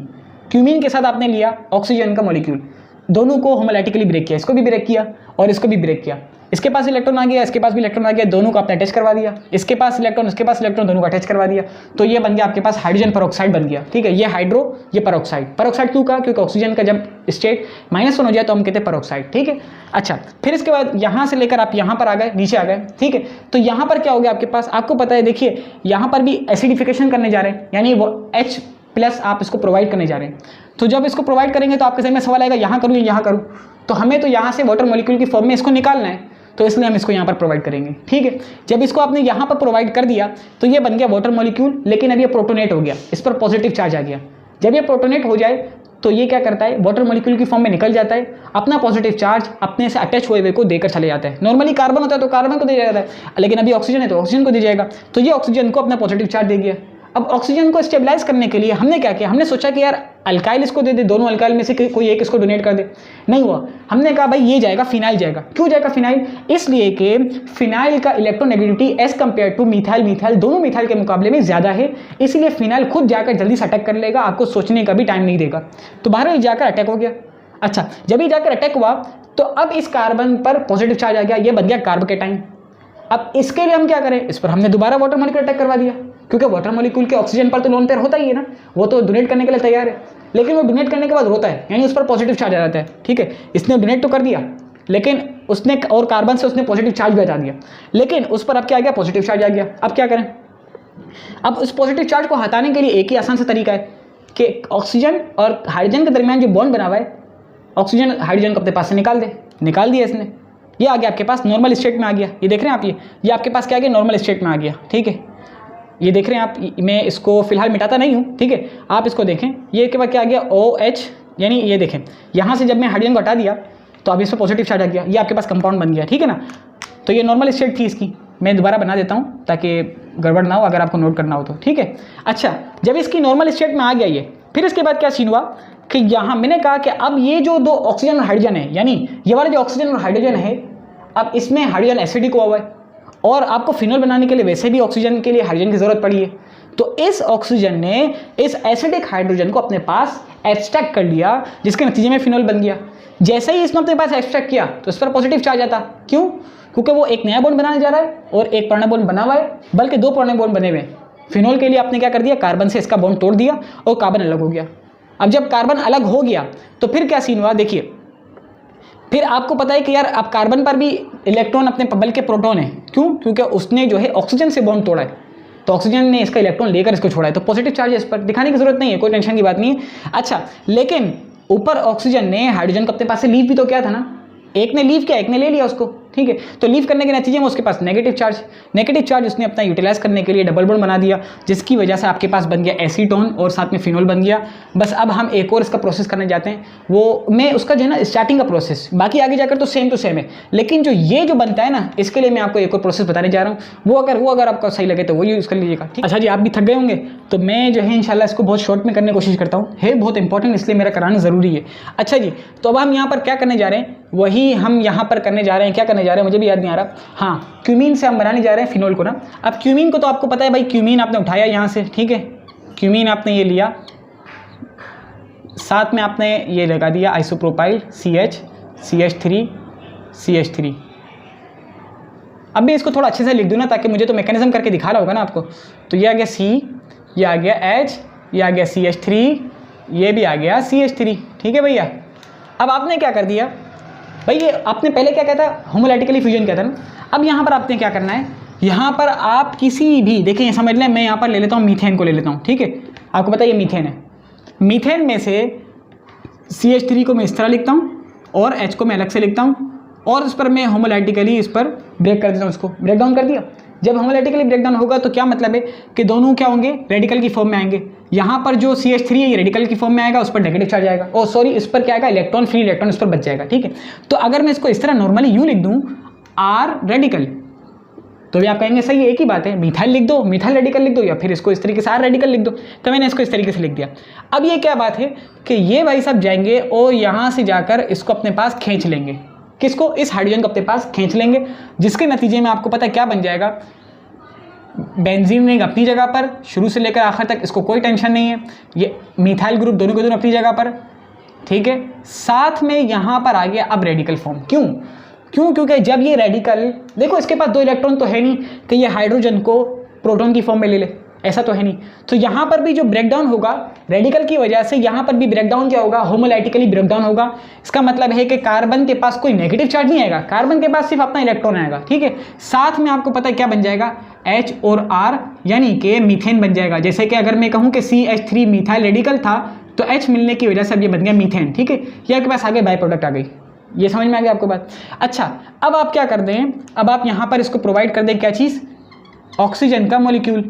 क्यूमीन के साथ आपने लिया ऑक्सीजन का मॉलिक्यूल, दोनों को होमोलैटिकली ब्रेक किया, इसको भी ब्रेक किया और इसको भी ब्रेक किया। इसके पास इलेक्ट्रॉन आ गया, इसके पास भी इलेक्ट्रॉन आ गया, दोनों को आपने अटैच करवा दिया। इसके पास इलेक्ट्रॉन, इसके पास इलेक्ट्रॉन, दोनों को अटैच करवा दिया, तो ये बन गया आपके पास हाइड्रोजन पेरोक्साइड बन गया, ठीक है। ये हाइड्रो, ये पेरोक्साइड। पेरोक्साइड क्यों कहा, क्योंकि ऑक्सीजन का जब स्टेट -1 हो जाए तो हम कहते हैं पेरोक्साइड, ठीक है। अच्छा, फिर इसके बाद यहाँ से लेकर आप यहाँ पर आ गए, नीचे आ गए, ठीक है। तो यहाँ पर क्या हो गया आपके पास, आपको पता है, देखिए यहाँ पर भी एसिडिफिकेशन करने जा रहे हैं, यानी वो H प्लस आप इसको प्रोवाइड करने जा रहे हैं। तो जब इसको प्रोवाइड करेंगे तो आपके जहन में सवाल आएगा यहाँ करूँ या यहाँ करूँ, तो हमें तो यहाँ से वाटर मॉलिक्यूल की फॉर्म में इसको निकालना है, तो इसलिए हम इसको यहाँ पर प्रोवाइड करेंगे। ठीक है, जब इसको आपने यहाँ पर प्रोवाइड कर दिया तो ये बन गया वाटर मॉलिक्यूल, लेकिन अब ये प्रोटोनेट हो गया, इस पर पॉजिटिव चार्ज आ गया। जब ये प्रोटोनेट हो जाए तो ये क्या करता है, वाटर मॉलिक्यूल की फॉर्म में निकल जाता है, अपना पॉजिटिव चार्ज अपने से अटैच हुए को देकर चले जाता है। नॉर्मली कार्बन होता है तो कार्बन को दिया जाता है, लेकिन अभी ऑक्सीजन है तो ऑक्सीजन को दिया जाएगा, तो ये ऑक्सीजन को अपना पॉजिटिव चार्ज दे गया। अब ऑक्सीजन को स्टेबलाइज करने के लिए हमने क्या किया, हमने सोचा कि यार अल्काइल इसको दे दे, दोनों अल्काइल में से कोई एक इसको डोनेट कर दे, नहीं हुआ। हमने कहा भाई ये जाएगा फिनाइल जाएगा। क्यों जाएगा फिनाइल, इसलिए कि फिनाइल का electronegativity as compare to methyl दोनों मिथाइल के मुकाबले में ज़्यादा है, इसीलिए फिनाइल खुद जाकर जल्दी से अटैक कर लेगा, आपको सोचने का भी टाइम नहीं देगा। तो बहरहाल जाकर अटैक हो गया। अच्छा, जब ये जाकर अटैक हुआ तो अब इस कार्बन पर पॉजिटिव चार्ज आ गया, ये बन गया कार्बोकेटाइन। अब इसके लिए हम क्या करें, इस पर हमने दोबारा वाटर मॉलिक्यूल अटैक करवा दिया, क्योंकि वाटर मॉलिक्यूल के ऑक्सीजन पर तो लोन पेयर होता ही है ना, वो तो डोनेट करने के लिए तैयार है, लेकिन वो डोनेट करने के बाद रोता है, यानी उस पर पॉजिटिव चार्ज आ जाता है। ठीक है, इसने डोनेट तो कर दिया, लेकिन उसने और कार्बन से उसने पॉजिटिव चार्ज भी हटा दिया, लेकिन उस पर अब क्या आ गया, पॉजिटिव चार्ज आ गया। अब क्या करें, अब उस पॉजिटिव चार्ज को हटाने के लिए एक ही आसान सा तरीका है कि ऑक्सीजन और हाइड्रोजन के दरमियान जो बॉन्ड बना हुआ है, ऑक्सीजन हाइड्रोजन को अपने पास से निकाल दे। निकाल दिया इसने, ये आ गया आपके पास नॉर्मल स्टेट में आ गया। ये देख रहे हैं आप, ये आपके पास क्या आ गया, नॉर्मल स्टेट में आ गया। ठीक है, ये देख रहे हैं आप, मैं इसको फिलहाल मिटाता नहीं हूँ। ठीक है, आप इसको देखें, ये के बाद क्या आ गया, OH, यानी ये देखें यहाँ से जब मैं हाइड्रोजन को हटा दिया तो अब इस पर पॉजिटिव चार्ज आ गया, ये आपके पास कंपाउंड बन गया। ठीक है ना, तो ये नॉर्मल स्टेट थी इसकी, मैं दोबारा बना देता हूँ ताकि गड़बड़ ना हो, अगर आपको नोट करना हो तो। ठीक है, अच्छा, जब इसकी नॉर्मल स्टेट में आ गया ये, फिर इसके बाद क्या सीन हुआ कि यहाँ मैंने कहा कि अब ये जो दो ऑक्सीजन और हाइड्रोजन है, यानी ये वाला जो ऑक्सीजन और हाइड्रोजन है, अब इसमें हाइड्रोजन एसिडिक हुआ है, और आपको फिनोल बनाने के लिए वैसे भी ऑक्सीजन के लिए हाइड्रोजन की जरूरत पड़ी है। तो इस ऑक्सीजन ने इस एसिडिक हाइड्रोजन को अपने पास एक्सट्रैक्ट कर लिया, जिसके नतीजे में फिनोल बन गया। जैसे ही इसने अपने पास एक्सट्रैक्ट किया तो इस पर पॉजिटिव चार्ज आता। क्यों, क्योंकि वो एक नया बॉन्ड बनाने जा रहा है और एक पुराना बॉन्ड बना हुआ है, बल्कि दो पुराने बॉन्ड बने हुए हैं। फिनोल के लिए आपने क्या कर दिया, कार्बन से इसका बॉन्ड तोड़ दिया और कार्बन अलग हो गया। अब जब कार्बन अलग हो गया तो फिर क्या सीन हुआ, देखिए, फिर आपको पता है कि यार अब कार्बन पर भी इलेक्ट्रॉन अपने बल्कि प्रोटॉन है। क्यों, क्योंकि उसने जो है ऑक्सीजन से बॉन्ड तोड़ा है, तो ऑक्सीजन ने इसका इलेक्ट्रॉन लेकर इसको छोड़ा है, तो पॉजिटिव चार्ज है, इस पर दिखाने की जरूरत नहीं है, कोई टेंशन की बात नहीं है। अच्छा, लेकिन ऊपर ऑक्सीजन ने हाइड्रोजन को अपने पास से लीव भी तो किया था ना, एक ने लीव किया, एक ने ले लिया उसको। ठीक है, तो लीव करने के नतीजे में उसके पास नेगेटिव चार्ज उसने अपना यूटिलाइज करने के लिए डबल बॉन्ड बना दिया, जिसकी वजह से आपके पास बन गया एसीटोन और साथ में फिनोल बन गया। बस अब हम एक और इसका प्रोसेस करने जाते हैं, वो मैं उसका जो है ना स्टार्टिंग का प्रोसेस, बाकी आगे जाकर तो सेम टू सेम है, लेकिन जो ये जो बनता है ना, इसके लिए मैं आपको एक और प्रोसेस बताने जा रहा हूँ, वो अगर आपको सही लगे तो वो यूज़ कर लीजिएगा। ठीक, अच्छा जी, आप भी थक गए होंगे, तो मैं जो है इंशाल्लाह इसको बहुत शॉर्ट में करने की कोशिश करता हूँ, है बहुत इंपॉर्टेंट, इसलिए मेरा कराना ज़रूरी है। अच्छा जी, तो अब हम यहाँ पर क्या करने जा रहे हैं, वही हम यहाँ पर करने जा रहे हैं। क्या करने जा रहे हैं मुझे भी याद नहीं आ रहा। हाँ, क्यूमीन से हम बनाने जा रहे हैं फिनोल को ना। अब क्यूमीन को तो आपको पता है भाई, क्यूमीन आपने उठाया यहाँ से, ठीक है, क्यूमीन आपने ये लिया, साथ में आपने ये लगा दिया आइसोप्रोपाइल CH3। अब मैं इसको थोड़ा अच्छे से लिख दूँ ना, ताकि मुझे तो मैकेनिज्म करके दिखा रहा होगा ना आपको। तो ये आ गया C, ये आ गया H, ये आ गया CH3, ये भी आ गया CH3। ठीक है भैया, अब आपने क्या कर दिया भाई, ये आपने पहले क्या कहता है, होमोलाइटिकली फ्यूजन कहता है ना। अब यहाँ पर आपने क्या करना है, यहाँ पर आप किसी भी, देखिए समझ लें, मैं यहाँ पर ले लेता हूँ मीथेन को ले लेता हूँ। ठीक है, आपको पता है ये मीथेन है, मीथेन में से CH3 को मैं इस तरह लिखता हूँ और H को मैं अलग से लिखता हूँ, और इस पर मैं होमोलाइटिकली इस पर ब्रेक कर देता हूँ, इसको ब्रेक डाउन कर दिया। जब होमोलाइटिकली ब्रेक डाउन होगा तो क्या मतलब है कि दोनों क्या होंगे, रेडिकल की फॉर्म में आएंगे। यहाँ पर जो CH3 है ये रेडिकल की फॉर्म में आएगा, उस पर नेगेटिव चार्ज आएगा, और सॉरी इस पर क्या आएगा, इलेक्ट्रॉन, फ्री इलेक्ट्रॉन इस पर बच जाएगा। ठीक है, तो अगर मैं इसको इस तरह नॉर्मली यूँ लिख दूँ R रेडिकल, तो भी आप कहेंगे सही है, एक ही बात है, मिथाइल लिख दो, मिथाइल रेडिकल लिख दो, या फिर इसको इस तरीके से R रेडिकल लिख दो। तो मैंने इसको इस तरीके से लिख दिया। अब ये क्या बात है कि ये भाई सब जाएंगे और यहाँ से जाकर इसको अपने पास खींच लेंगे, किसको, इस हाइड्रोजन को अपने पास खींच लेंगे, जिसके नतीजे में आपको पता है क्या बन जाएगा, बेंजीन रिंग अपनी जगह पर शुरू से लेकर आखिर तक, इसको कोई टेंशन नहीं है। ये मिथाइल ग्रुप दोनों के दोनों अपनी जगह पर, ठीक है। साथ में यहाँ पर आ गया अब रेडिकल फॉर्म। क्यों, क्योंकि जब ये रेडिकल, देखो इसके पास दो इलेक्ट्रॉन तो है नहीं कि ये हाइड्रोजन को प्रोटॉन की फॉर्म में ले ले, ऐसा तो है नहीं। तो यहाँ पर भी जो ब्रेकडाउन होगा रेडिकल की वजह से, यहाँ पर भी ब्रेकडाउन क्या होगा, होमोलाइटिकली ब्रेकडाउन होगा। इसका मतलब है कि कार्बन के पास कोई नेगेटिव चार्ज नहीं आएगा, कार्बन के पास सिर्फ अपना इलेक्ट्रॉन आएगा, ठीक है। साथ में आपको पता है क्या बन जाएगा, H और R, यानी कि मीथेन बन जाएगा। जैसे कि अगर मैं कहूँ कि CH3 मिथाइल रेडिकल था तो H मिलने की वजह से अब ये बन गया मीथेन, ठीक है। ये आपके पास आगे बाय प्रोडक्ट आ गई। ये समझ में आ गया आपको बात। अच्छा, अब आप क्या कर दें, अब आप यहाँ पर इसको प्रोवाइड कर दें क्या चीज़, ऑक्सीजन का मॉलिक्यूल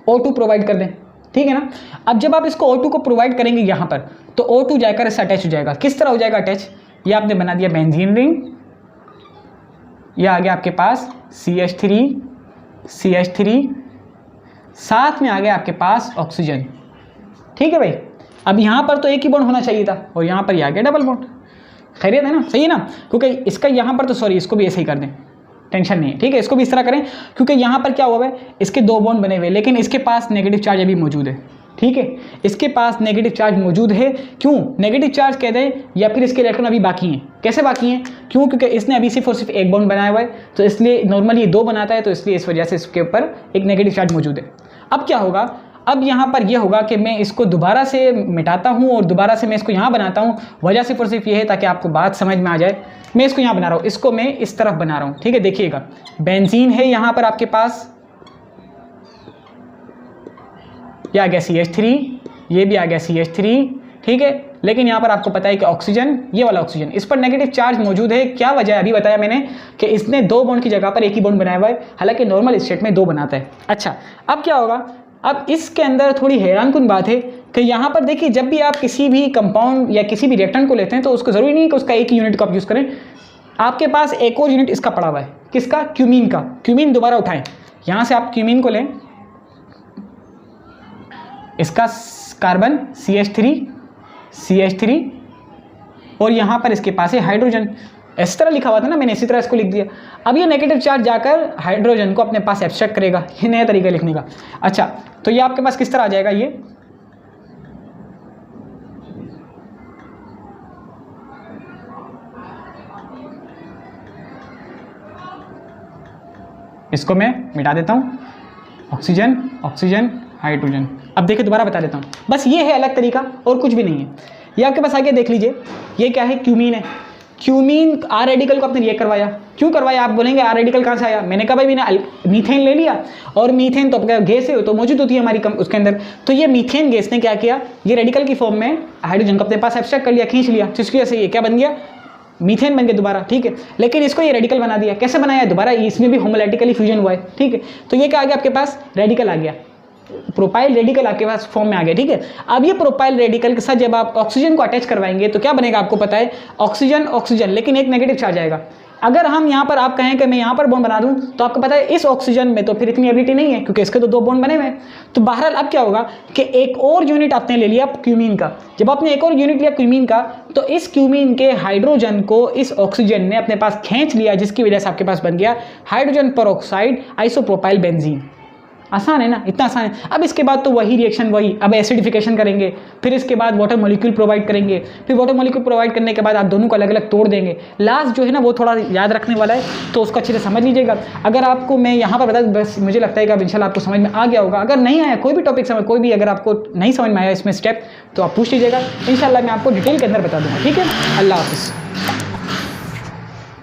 O2 प्रोवाइड कर दें, ठीक है ना। अब जब आप इसको O2 को प्रोवाइड करेंगे यहाँ पर, तो O2 जाकर इससे अटैच हो जाएगा। किस तरह हो जाएगा अटैच, ये आपने बना दिया बेंजीन रिंग, ये आ गया आपके पास CH3, साथ में आ गया आपके पास ऑक्सीजन, ठीक है भाई। अब यहाँ पर तो एक ही बॉन्ड होना चाहिए था और यहाँ पर ये आ गया डबल बॉन्ड। खैरियत है ना, सही है ना, क्योंकि इसका यहाँ पर तो सॉरी इसको भी ऐसे ही कर दें, टेंशन नहीं है, ठीक है। इसको भी इस तरह करें क्योंकि यहाँ पर क्या हुआ है, इसके दो बॉन्ड बने हुए, लेकिन इसके पास नेगेटिव चार्ज अभी मौजूद है, ठीक है। इसके पास नेगेटिव चार्ज मौजूद है, क्यों नेगेटिव चार्ज कह दें, या फिर इसके इलेक्ट्रॉन अभी बाकी हैं। कैसे बाकी हैं, क्यों, क्योंकि इसने अभी सिर्फ और सिर्फ एक बॉन्ड बनाया हुआ है, तो इसलिए नॉर्मली ये दो बनाता है, तो इसलिए इस वजह से इसके ऊपर एक नेगेटिव चार्ज मौजूद है। अब क्या होगा, अब यहाँ पर यह होगा कि मैं इसको दोबारा से मिटाता हूँ और दोबारा से मैं इसको यहाँ बनाता हूँ। वजह सिर्फ और सिर्फ ये है ताकि आपको बात समझ में आ जाए। मैं इसको यहाँ बना रहा हूँ, इसको मैं इस तरफ बना रहा हूँ, ठीक है। देखिएगा बेंजीन है यहाँ पर आपके पास, ये आ गया CH3, ये भी आ गया CH3, ठीक है। लेकिन यहाँ पर आपको पता है कि ऑक्सीजन, ये वाला ऑक्सीजन, इस पर नेगेटिव चार्ज मौजूद है। क्या वजह है, अभी बताया मैंने कि इसने दो बॉन्ड की जगह पर एक ही बॉन्ड बनाया हुआ है, हालांकि नॉर्मल स्टेट में दो बनाता है। अच्छा, अब क्या होगा, अब इसके अंदर थोड़ी हैरानकुन बात है कि यहाँ पर देखिए, जब भी आप किसी भी कंपाउंड या किसी भी रिएक्टेंट को लेते हैं तो उसको ज़रूरी नहीं कि उसका एक ही यूनिट को आप यूज़ करें। आपके पास एक और यूनिट इसका पड़ा हुआ है, किसका, क्यूमीन का। क्यूमीन दोबारा उठाएं, यहाँ से आप क्यूमीन को लें, इसका कार्बन CH3 और यहाँ पर इसके पास है हाइड्रोजन। इस तरह लिखा हुआ था ना, मैंने इसी तरह इसको लिख दिया। अब ये नेगेटिव चार्ज जाकर हाइड्रोजन को अपने पास एब्स्ट्रैक्ट करेगा, ये नया तरीका लिखने का। अच्छा, तो ये आपके पास किस तरह आ जाएगा, ये इसको मैं मिटा देता हूँ, ऑक्सीजन हाइड्रोजन। अब देखिए दोबारा बता देता हूँ, बस ये है अलग तरीका और कुछ भी नहीं है। ये आपके पास आगे देख लीजिए, ये क्या है, क्यूमीन है। क्यूमीन R रेडिकल को आपने रिएक्ट करवाया, क्यों करवाया, आप बोलेंगे R रेडिकल कहाँ से आया। मैंने कहा भाई मैंने मीथेन ले लिया, और मीथेन तो गैस है तो मौजूद होती है हमारी उसके अंदर। तो ये मीथेन गैस ने क्या किया, ये रेडिकल की फॉर्म में हाइड्रोजन को अपने पास एब्स्ट्रैक्ट कर लिया, खींच लिया, जिसकी वजह से ये क्या बन गया, मीथेन बन गया दोबारा, ठीक है। लेकिन इसको ये रेडिकल बना दिया, कैसे बनाया दोबारा, इसमें भी होमोलाइटिकली फ्यूजन हुआ है, ठीक है। तो ये क्या आ गया आपके पास, रेडिकल आ गया, प्रोपाइल रेडिकल आपके पास फॉर्म में आ गया, ठीक है। अब ये प्रोपाइल रेडिकल के साथ जब आप ऑक्सीजन को अटैच करवाएंगे तो क्या बनेगा आपको पता है, ऑक्सीजन, लेकिन एक नेगेटिव चार्ज आएगा। अगर हम यहाँ पर आप कहें कि मैं यहाँ पर बॉन्ड बना दूँ, तो आपको पता है इस ऑक्सीजन में तो फिर इतनी एबिलिटी नहीं है, क्योंकि इसके तो दो बॉन्ड बने हुए हैं। तो बहरहाल अब क्या होगा कि एक और यूनिट आपने ले लिया क्यूमीन का। जब आपने एक और यूनिट लिया क्यूमीन का, तो इस क्यूमीन के हाइड्रोजन को इस ऑक्सीजन ने अपने पास खींच लिया, जिसकी वजह से आपके पास बन गया हाइड्रोजन पेरोक्साइड आइसोप्रोपाइल बेंजीन। आसान है ना, इतना आसान है। अब इसके बाद तो वही रिएक्शन वही, अब एसिडिफिकेशन करेंगे, फिर इसके बाद वाटर मॉलिक्यूल प्रोवाइड करेंगे, फिर वाटर मॉलिक्यूल प्रोवाइड करने के बाद आप दोनों को अलग अलग तोड़ देंगे। लास्ट जो है ना वो थोड़ा याद रखने वाला है, तो उसको अच्छे से समझ लीजिएगा। अगर आपको मैं यहाँ पर बता, बस मुझे लगता है कि अब इंशाल्लाह आपको समझ में आ गया होगा। अगर नहीं आया कोई भी टॉपिक समझ, कोई भी अगर आपको नहीं समझ में आया इसमें स्टेप, तो आप पूछ लीजिएगा, इंशाल्लाह मैं आपको डिटेल के अंदर बता दूँगा, ठीक है। अल्लाह हाफ़िज़।